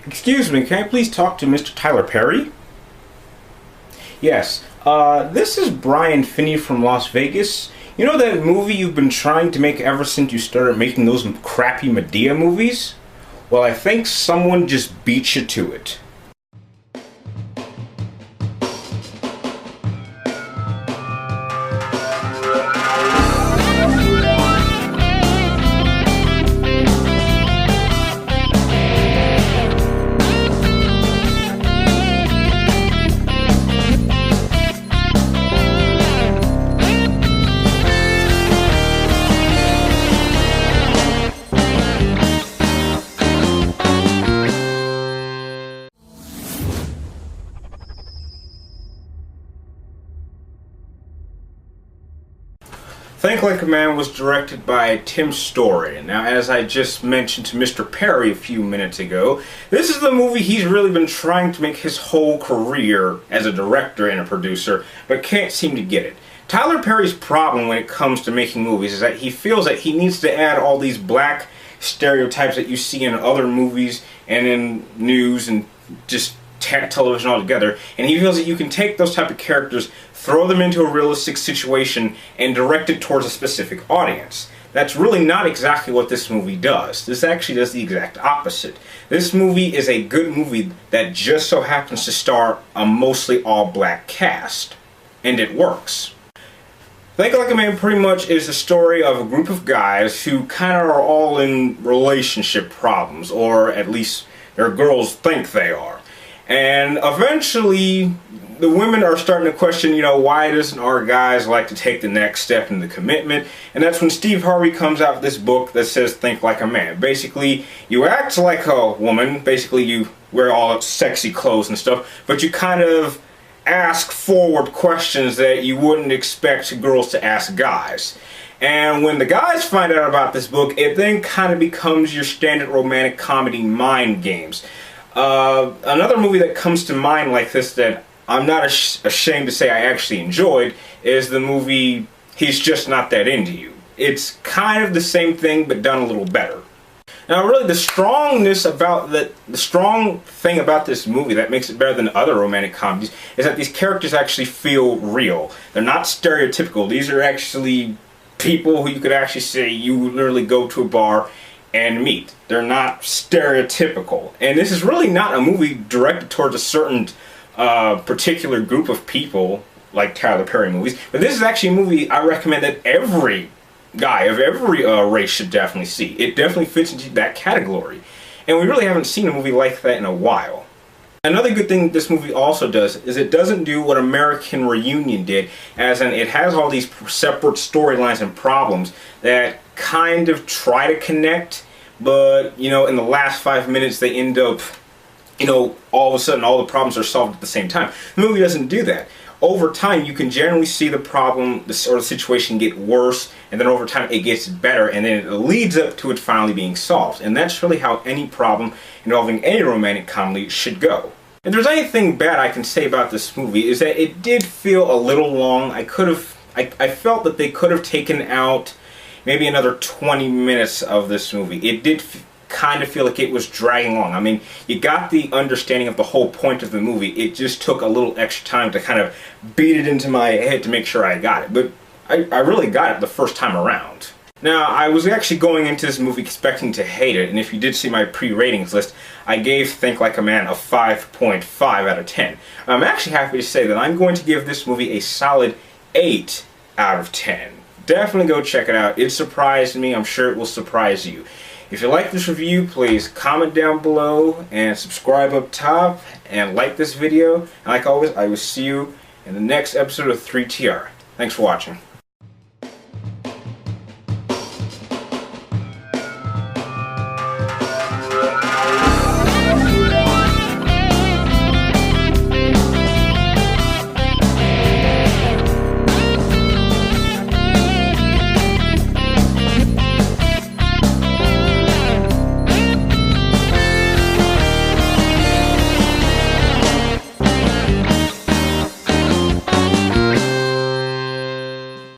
Excuse me, can I please talk to Mr. Tyler Perry? Yes, this is Brian Finney from Las Vegas. You know that movie you've been trying to make ever since you started making those crappy Medea movies? Well, I think someone just beat you to it. Think Like a Man was directed by Tim Story. Now, as I just mentioned to Mr. Perry a few minutes ago, this is the movie he's really been trying to make his whole career as a director and a producer, but can't seem to get it. Tyler Perry's problem when it comes to making movies is that he feels that he needs to add all these black stereotypes that you see in other movies and in news and just television altogether, and he feels that you can take those type of characters, throw them into a realistic situation, and direct it towards a specific audience. That's really not exactly what this movie does. This actually does the exact opposite. This movie is a good movie that just so happens to star a mostly all-black cast, and it works. Think Like a Man pretty much is the story of a group of guys who kind of are all in relationship problems, or at least their girls think they are. And eventually, the women are starting to question, why doesn't our guys like to take the next step in the commitment? And that's when Steve Harvey comes out with this book that says Think Like a Man. Basically, you act like a woman. Basically, you wear all sexy clothes and stuff. But you kind of ask forward questions that you wouldn't expect girls to ask guys. And when the guys find out about this book, it then kind of becomes your standard romantic comedy Mind Games. Another movie that comes to mind like this that I'm not ashamed to say I actually enjoyed is the movie He's Just Not That Into You. It's kind of the same thing but done a little better. Now really the strong thing about this movie that makes it better than other romantic comedies is that these characters actually feel real. They're not stereotypical. These are actually people who you could actually say you would literally go to a bar and meet. They're not stereotypical. And this is really not a movie directed towards a certain particular group of people like Tyler Perry movies, but this is actually a movie I recommend that every guy of every race should definitely see. It definitely fits into that category. And we really haven't seen a movie like that in a while. Another good thing this movie also does is it doesn't do what American Reunion did, as in it has all these separate storylines and problems that kind of try to connect, but in the last 5 minutes they end up, all of a sudden all the problems are solved at the same time. The movie doesn't do that. Over time you can generally see the problem, the situation get worse, and then over time it gets better, and then it leads up to it finally being solved. And that's really how any problem involving any romantic comedy should go. If there's anything bad I can say about this movie is that it did feel a little long. I felt that they could have taken out maybe another 20 minutes of this movie. It did kind of feel like it was dragging along. I mean, you got the understanding of the whole point of the movie. It just took a little extra time to kind of beat it into my head to make sure I got it. But I really got it the first time around. Now, I was actually going into this movie expecting to hate it, and if you did see my pre-ratings list, I gave Think Like a Man a 5.5 out of 10. I'm actually happy to say that I'm going to give this movie a solid 8 out of 10. Definitely go check it out. It surprised me. I'm sure it will surprise you. If you like this review, please comment down below and subscribe up top and like this video. And like always, I will see you in the next episode of 3TR. Thanks for watching.